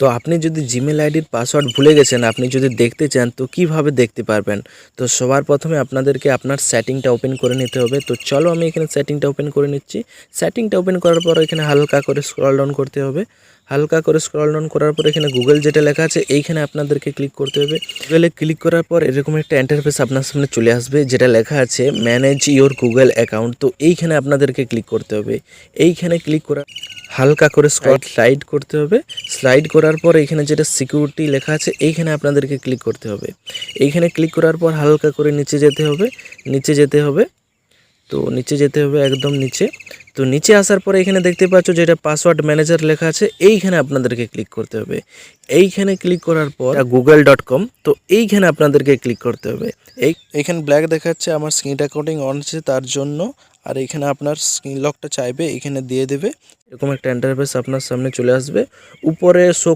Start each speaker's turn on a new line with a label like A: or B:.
A: তো আপনি যদি জিমেল আইডির পাসওয়ার্ড ভুলে গেছেন, আপনি যদি দেখতে চান তো কিভাবে দেখতে পারবেন? তো সবার প্রথমে আপনাদেরকে আপনার সেটিংটা ওপেন করে নিতে হবে। তো চলো আমি এখানে সেটিংটা ওপেন করে নিচ্ছি। সেটিংটা ওপেন করার পর এখানে হালকা করে স্ক্রল ডাউন করতে হবে। হালকা করে স্ক্রল ডাউন করার পর এখানে গুগল যেটা লেখা আছে এইখানে আপনাদেরকে ক্লিক করতে হবে। গুগলে ক্লিক করার পর এরকম একটা ইন্টারফেস আপনার সামনে চলে আসবে, যেটা লেখা আছে ম্যানেজ ইওর গুগল অ্যাকাউন্ট। তো এইখানে আপনাদেরকে ক্লিক করতে হবে। এইখানে ক্লিক করা হালকা করে স্লাইড করতে হবে। স্লাইড করার পর এখানে যেটা সিকিউরিটি লেখা আছে এইখানে আপনাদেরকে ক্লিক করতে হবে। এইখানে ক্লিক করার পর হালকা করে নিচে যেতে হবে। তো নিচে যেতে হবে একদম নিচে। তো নিচে আসার পরে এখানে দেখতে পাচ্ছ যেটা পাসওয়ার্ড ম্যানেজার লেখা আছে এইখানে আপনাদেরকে ক্লিক করতে হবে। এইখানে ক্লিক করার পর google.com, তো এইখানে আপনাদেরকে ক্লিক করতে হবে। এইখানে ব্ল্যাক দেখাচ্ছে আমার স্ক্রিন রেকর্ডিং অন আছে তার জন্য। আর এইখানে আপনার স্ক্রিন লকটা চাইবে, এখানে দিয়ে দেবে। এরকম একটা ইন্টারফেস আপনার সামনে চলে আসবে। উপরে শো